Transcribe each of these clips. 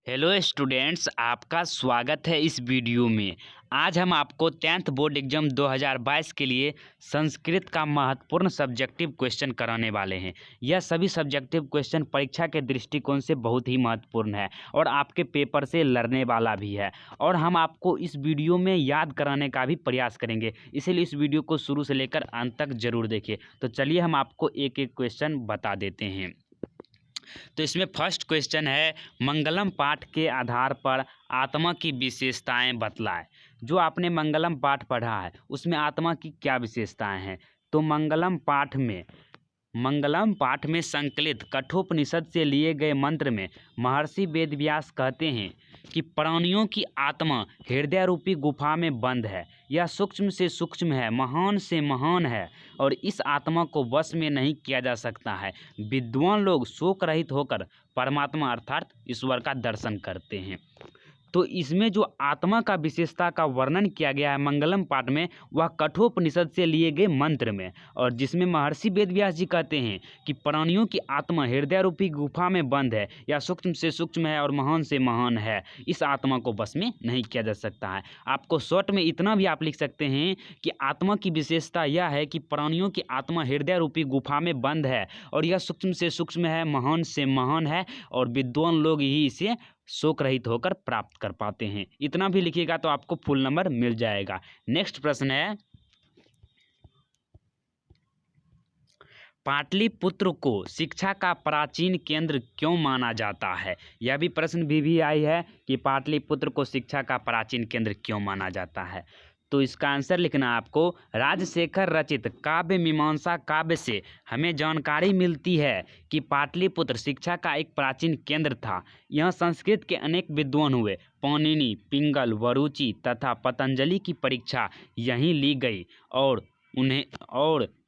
Hello students, आपका स्वागत है इस वीडियो में। आज हम आपको 10th बोर्ड एग्जाम 2022 के लिए संस्कृत का महत्वपूर्ण सब्जेक्टिव क्वेश्चन कराने वाले हैं। यह सभी सब्जेक्टिव क्वेश्चन परीक्षा के दृष्टिकोण से बहुत ही महत्वपूर्ण है और आपके पेपर से लड़ने वाला भी है और हम आपको इस वीडियो में याद कराने का भी प्रयास करेंगे। इसीलिए इस वीडियो को शुरू से लेकर अंत तक जरूर देखिए। तो चलिए हम आपको एक एक क्वेश्चन बता देते हैं। तो इसमें फर्स्ट क्वेश्चन है, मंगलम पाठ के आधार पर आत्मा की विशेषताएं बतलाएं। जो आपने मंगलम पाठ पढ़ा है उसमें आत्मा की क्या विशेषताएं हैं? तो मंगलम पाठ में संकलित कठोपनिषद से लिए गए मंत्र में महर्षि वेदव्यास कहते हैं कि प्राणियों की आत्मा हृदय रूपी गुफा में बंद है। यह सूक्ष्म से सूक्ष्म है, महान से महान है और इस आत्मा को वश में नहीं किया जा सकता है। विद्वान लोग शोक रहित होकर परमात्मा अर्थात ईश्वर का दर्शन करते हैं। तो इसमें जो आत्मा का विशेषता का वर्णन किया गया है मंगलम पाठ में, वह कठोपनिषद से लिए गए मंत्र में, और जिसमें महर्षि वेदव्यास जी कहते हैं कि प्राणियों की आत्मा हृदय रूपी गुफा में बंद है, या सूक्ष्म से सूक्ष्म है और महान से महान है। इस आत्मा को बस में नहीं किया जा सकता है। आपको शॉर्ट में इतना भी आप लिख सकते हैं कि आत्मा की विशेषता यह है कि प्राणियों की आत्मा हृदय रूपी गुफा में बंद है और यह सूक्ष्म से सूक्ष्म है, महान से महान है और विद्वान लोग ही इसे शोक रहित होकर प्राप्त कर पाते हैं। इतना भी लिखिएगा तो आपको फुल नंबर मिल जाएगा। नेक्स्ट प्रश्न है, पाटलिपुत्र को शिक्षा का प्राचीन केंद्र क्यों माना जाता है? यह भी प्रश्न भी आई है कि पाटलिपुत्र को शिक्षा का प्राचीन केंद्र क्यों माना जाता है। तो इसका आंसर लिखना है आपको। राजशेखर रचित काव्य मीमांसा काव्य से हमें जानकारी मिलती है कि पाटलिपुत्र शिक्षा का एक प्राचीन केंद्र था। यह संस्कृत के अनेक विद्वान हुए। पाणिनि, पिंगल, वरुचि तथा पतंजलि की परीक्षा यहीं ली गई और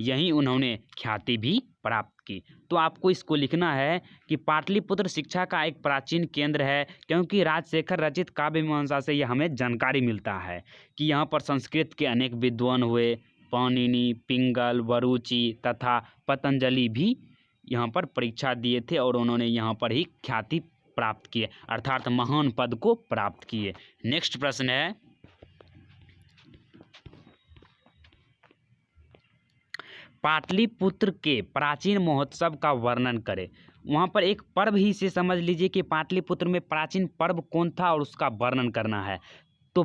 यहीं उन्होंने ख्याति भी प्राप्त की। तो आपको इसको लिखना है कि पाटलिपुत्र शिक्षा का एक प्राचीन केंद्र है, क्योंकि राजशेखर रचित काव्य मीमांसा से यह हमें जानकारी मिलता है कि यहाँ पर संस्कृत के अनेक विद्वान हुए। पाणिनि, पिंगल, वरुचि तथा पतंजलि भी यहाँ पर परीक्षा दिए थे और उन्होंने यहाँ पर ही ख्याति प्राप्त किए, अर्थात महान पद को प्राप्त किए। नेक्स्ट प्रश्न है, पाटलिपुत्र के प्राचीन महोत्सव का वर्णन करें। वहाँ पर एक पर्व ही से समझ लीजिए कि पाटलिपुत्र में प्राचीन पर्व कौन था और उसका वर्णन करना है। तो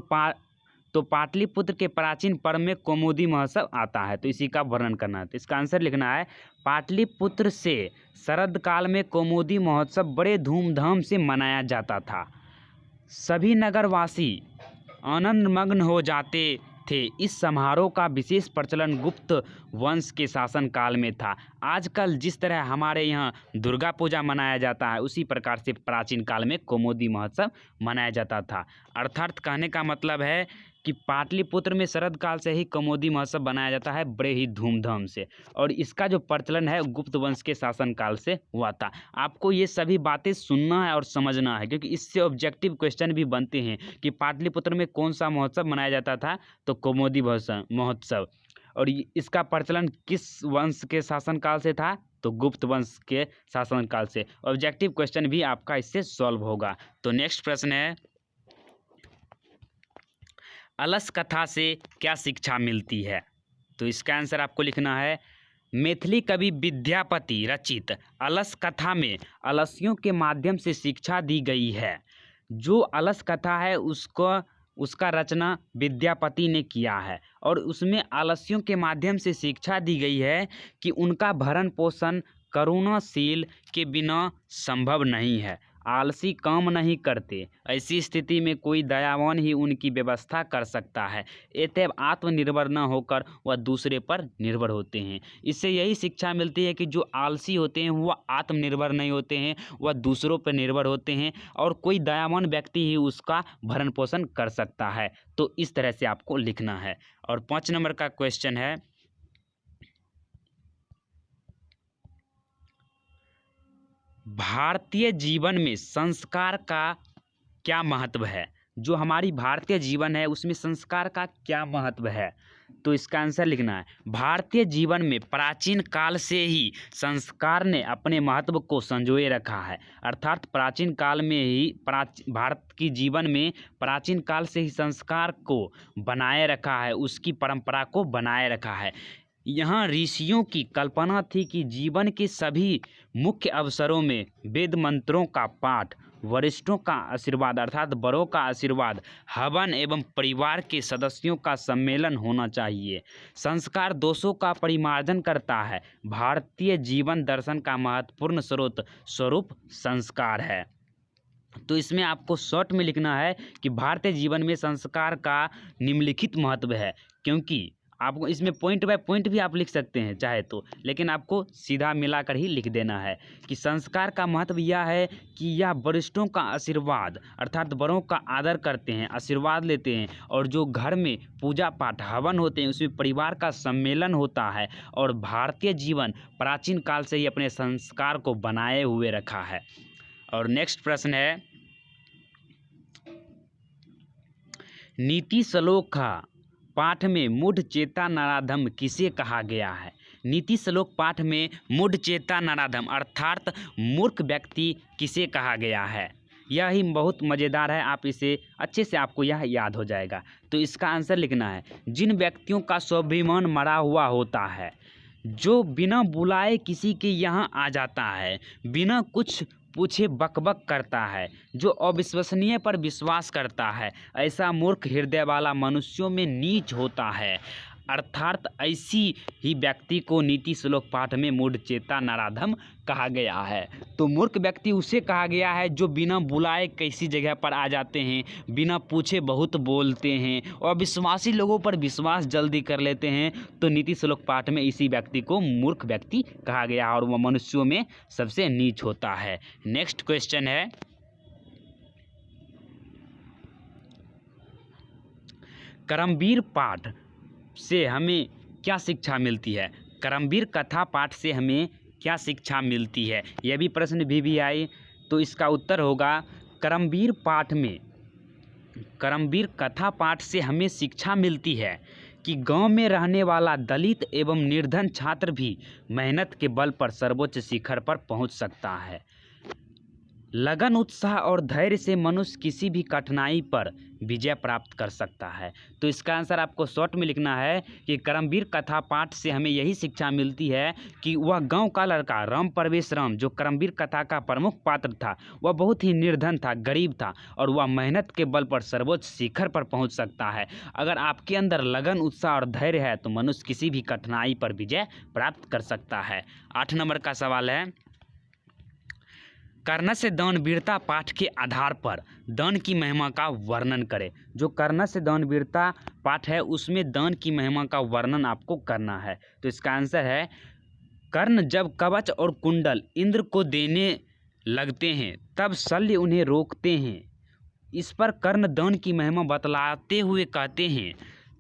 पाटलिपुत्र के प्राचीन पर्व में कौमुदी महोत्सव आता है, तो इसी का वर्णन करना है। तो इसका आंसर लिखना है, पाटलिपुत्र से शरद काल में कौमुदी महोत्सव बड़े धूमधाम से मनाया जाता था। सभी नगरवासी आनंदमग्न हो जाते थे। इस समारोह का विशेष प्रचलन गुप्त वंश के शासन काल में था। आजकल जिस तरह हमारे यहाँ दुर्गा पूजा मनाया जाता है, उसी प्रकार से प्राचीन काल में कौमुदी महोत्सव मनाया जाता था। अर्थात कहने का मतलब है कि पाटलिपुत्र में शरद काल से ही कौमुदी महोत्सव बनाया जाता है बड़े ही धूमधाम से, और इसका जो प्रचलन है गुप्त वंश के शासन काल से हुआ था। आपको ये सभी बातें सुनना है और समझना है, क्योंकि इससे ऑब्जेक्टिव क्वेश्चन भी बनते हैं कि पाटलिपुत्र में कौन सा महोत्सव मनाया जाता था, तो कौमुदी महोत्सव, और इसका प्रचलन किस वंश के शासनकाल से था, तो गुप्त वंश के शासनकाल से। ऑब्जेक्टिव क्वेश्चन भी आपका इससे सॉल्व होगा। तो नेक्स्ट प्रश्न है, अलस कथा से क्या शिक्षा मिलती है? तो इसका आंसर आपको लिखना है, मैथिली कवि विद्यापति रचित अलस कथा में अलसियों के माध्यम से शिक्षा दी गई है। जो अलस कथा है उसका रचना विद्यापति ने किया है और उसमें आलस्यों के माध्यम से शिक्षा दी गई है कि उनका भरण पोषण करुणाशील के बिना संभव नहीं है। आलसी काम नहीं करते, ऐसी स्थिति में कोई दयावान ही उनकी व्यवस्था कर सकता है। अतएव आत्मनिर्भर न होकर वह दूसरे पर निर्भर होते हैं। इससे यही शिक्षा मिलती है कि जो आलसी होते हैं वह आत्मनिर्भर नहीं होते हैं, वह दूसरों पर निर्भर होते हैं और कोई दयावान व्यक्ति ही उसका भरण पोषण कर सकता है। तो इस तरह से आपको लिखना है। और 5 नंबर का क्वेश्चन है, भारतीय जीवन में संस्कार का क्या महत्व है? जो हमारी भारतीय जीवन है उसमें संस्कार का क्या महत्व है? तो इसका आंसर लिखना है, भारतीय जीवन में प्राचीन काल से ही संस्कार ने अपने महत्व को संजोए रखा है। अर्थात प्राचीन काल में ही भारत की जीवन में प्राचीन काल से ही संस्कार को बनाए रखा है, उसकी परंपरा को बनाए रखा है। यहाँ ऋषियों की कल्पना थी कि जीवन के सभी मुख्य अवसरों में वेद मंत्रों का पाठ, वरिष्ठों का आशीर्वाद अर्थात बड़ों का आशीर्वाद, हवन एवं परिवार के सदस्यों का सम्मेलन होना चाहिए। संस्कार दोषों का परिमार्जन करता है। भारतीय जीवन दर्शन का महत्वपूर्ण स्वरूप संस्कार है। तो इसमें आपको शॉर्ट में लिखना है कि भारतीय जीवन में संस्कार का निम्नलिखित महत्व है, क्योंकि आपको इसमें पॉइंट बाय पॉइंट भी आप लिख सकते हैं चाहे तो, लेकिन आपको सीधा मिलाकर ही लिख देना है कि संस्कार का महत्व यह है कि यह वरिष्ठों का आशीर्वाद अर्थात बड़ों का आदर करते हैं, आशीर्वाद लेते हैं, और जो घर में पूजा पाठ हवन होते हैं उसमें परिवार का सम्मेलन होता है, और भारतीय जीवन प्राचीन काल से ही अपने संस्कार को बनाए हुए रखा है। और नेक्स्ट प्रश्न है, नीति श्लोक का पाठ में मूढ़ चेता नराधम किसे कहा गया है? नीति श्लोक पाठ में मूढ़ चेता नराधम अर्थात मूर्ख व्यक्ति किसे कहा गया है? यह ही बहुत मज़ेदार है, आप इसे अच्छे से आपको यह याद हो जाएगा। तो इसका आंसर लिखना है, जिन व्यक्तियों का स्वाभिमान मरा हुआ होता है, जो बिना बुलाए किसी के यहाँ आ जाता है, बिना कुछ पूछे बकबक करता है, जो अविश्वसनीय पर विश्वास करता है, ऐसा मूर्ख हृदय वाला मनुष्यों में नीच होता है। अर्थात ऐसी ही व्यक्ति को नीति श्लोक पाठ में मूढ़ चेता नराधम कहा गया है। तो मूर्ख व्यक्ति उसे कहा गया है जो बिना बुलाए किसी जगह पर आ जाते हैं, बिना पूछे बहुत बोलते हैं और विश्वासी लोगों पर विश्वास जल्दी कर लेते हैं। तो नीति श्लोक पाठ में इसी व्यक्ति को मूर्ख व्यक्ति कहा गया और वह मनुष्यों में सबसे नीच होता है। नेक्स्ट क्वेश्चन है, कर्मवीर पाठ से हमें क्या शिक्षा मिलती है? कर्मवीर कथा पाठ से हमें क्या शिक्षा मिलती है? यह भी प्रश्न भी आए, तो इसका उत्तर होगा कर्मवीर कथा पाठ से हमें शिक्षा मिलती है कि गांव में रहने वाला दलित एवं निर्धन छात्र भी मेहनत के बल पर सर्वोच्च शिखर पर पहुंच सकता है। लगन, उत्साह और धैर्य से मनुष्य किसी भी कठिनाई पर विजय प्राप्त कर सकता है। तो इसका आंसर आपको शॉर्ट में लिखना है कि कर्मवीर कथा पाठ से हमें यही शिक्षा मिलती है कि वह गांव का लड़का राम प्रवेश राम, जो कर्मवीर कथा का प्रमुख पात्र था, वह बहुत ही निर्धन था, गरीब था, और वह मेहनत के बल पर सर्वोच्च शिखर पर पहुंच सकता है। अगर आपके अंदर लगन, उत्साह और धैर्य है तो मनुष्य किसी भी कठिनाई पर विजय प्राप्त कर सकता है। 8 नंबर का सवाल है, कर्ण से दान वीरता पाठ के आधार पर दान की महिमा का वर्णन करें। जो कर्ण से दान वीरता पाठ है उसमें दान की महिमा का वर्णन आपको करना है। तो इसका आंसर है, कर्ण जब कवच और कुंडल इंद्र को देने लगते हैं तब शल्य उन्हें रोकते हैं। इस पर कर्ण दान की महिमा बतलाते हुए कहते हैं,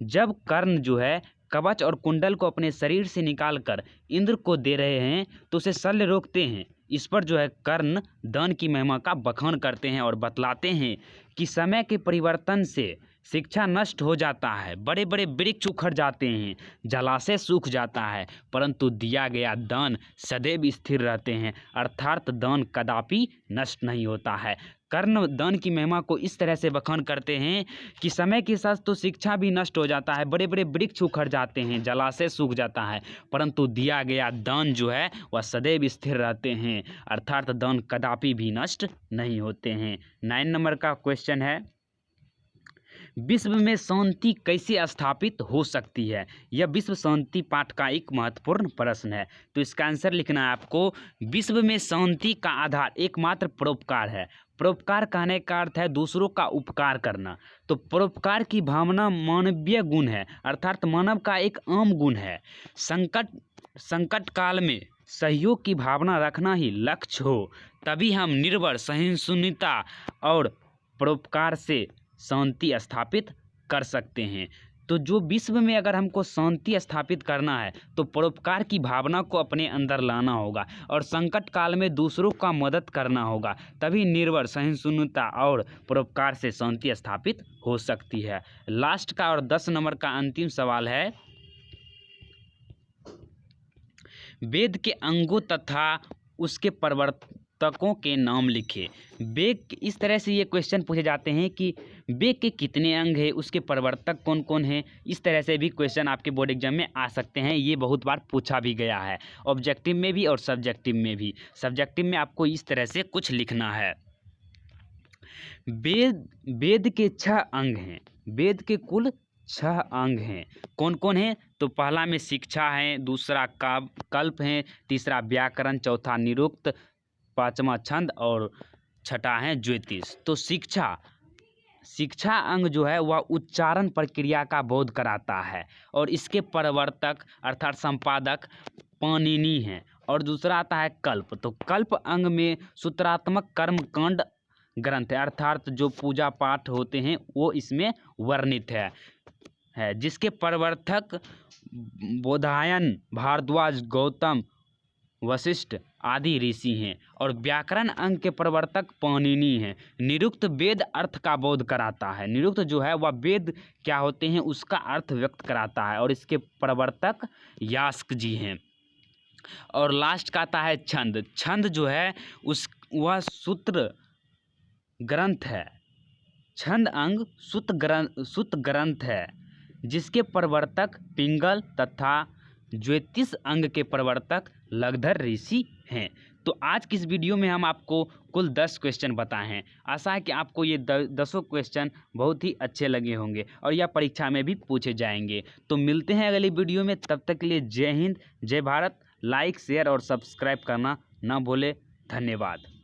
जब कर्ण जो है कवच और कुंडल को अपने शरीर से निकालकर इंद्र को दे रहे हैं तो उसे शल्य रोकते हैं। इस पर जो है कर्ण दान की महिमा का बखान करते हैं और बतलाते हैं कि समय के परिवर्तन से शिक्षा नष्ट हो जाता है, बड़े बड़े वृक्ष उखड़ जाते हैं, जलाशय सूख जाता है, परंतु दिया गया दान सदैव स्थिर रहते हैं, अर्थात दान कदापि नष्ट नहीं होता है। कर्ण दान की महिमा को इस तरह से बखान करते हैं कि समय के साथ तो शिक्षा भी नष्ट हो जाता है, बड़े बड़े वृक्ष उखड़ जाते हैं, जलाशय सूख जाता है, परंतु दिया गया दान जो है वह सदैव स्थिर रहते हैं, अर्थात दान कदापि भी नष्ट नहीं होते हैं। 9 नंबर का क्वेश्चन है, विश्व में शांति कैसे स्थापित हो सकती है? यह विश्व शांति पाठ का एक महत्वपूर्ण प्रश्न है। तो इसका आंसर लिखना है आपको, विश्व में शांति का आधार एकमात्र परोपकार है। परोपकार कहने का अर्थ है दूसरों का उपकार करना। तो परोपकार की भावना मानवीय गुण है, अर्थात मानव का एक आम गुण है। संकट काल में सहयोग की भावना रखना ही लक्ष्य हो, तभी हम निर्भर सहिष्णुता और परोपकार से शांति स्थापित कर सकते हैं। तो जो विश्व में अगर हमको शांति स्थापित करना है तो परोपकार की भावना को अपने अंदर लाना होगा और संकट काल में दूसरों का मदद करना होगा, तभी निर्भर सहिष्णुता और परोपकार से शांति स्थापित हो सकती है। लास्ट का और 10 नंबर का अंतिम सवाल है, वेद के अंगों तथा उसके प्रवर्तकों के नाम लिखे। वेद, इस तरह से ये क्वेश्चन पूछे जाते हैं कि वेद के कितने अंग हैं, उसके प्रवर्तक कौन कौन हैं। इस तरह से भी क्वेश्चन आपके बोर्ड एग्जाम में आ सकते हैं। ये बहुत बार पूछा भी गया है, ऑब्जेक्टिव में भी और सब्जेक्टिव में भी। सब्जेक्टिव में आपको इस तरह से कुछ लिखना है। वेद के 6 अंग हैं। वेद के कुल 6 अंग हैं। कौन कौन हैं? तो पहला में शिक्षा है, दूसरा कल्प है, तीसरा व्याकरण, चौथा निरुक्त, पांचवा छंद और छठा है ज्योतिष। तो शिक्षा अंग जो है वह उच्चारण प्रक्रिया का बोध कराता है और इसके प्रवर्तक अर्थात संपादक पाणिनि हैं। और दूसरा आता है कल्प। तो कल्प अंग में सूत्रात्मक कर्मकांड ग्रंथ है, अर्थात जो पूजा पाठ होते हैं वो इसमें वर्णित है जिसके प्रवर्तक बोधायन, भारद्वाज, गौतम, वशिष्ठ आदि ऋषि हैं। और व्याकरण अंग के प्रवर्तक पाणिनि हैं। निरुक्त वेद अर्थ का बोध कराता है। निरुक्त जो है वह वेद क्या होते हैं उसका अर्थ व्यक्त कराता है और इसके प्रवर्तक यास्क जी हैं। और लास्ट का आता है छंद। छंद जो है वह सूत्र ग्रंथ है। छंद अंग सूत ग्रंथ है जिसके प्रवर्तक पिंगल तथा ज्योतिष अंग के प्रवर्तक लगधर ऋषि हैं। तो आज की इस वीडियो में हम आपको कुल 10 क्वेश्चन बताए हैं। आशा है कि आपको ये 10 क्वेश्चन बहुत ही अच्छे लगे होंगे और यह परीक्षा में भी पूछे जाएंगे। तो मिलते हैं अगली वीडियो में, तब तक के लिए जय हिंद, जय भारत। लाइक, शेयर और सब्सक्राइब करना ना भूले। धन्यवाद।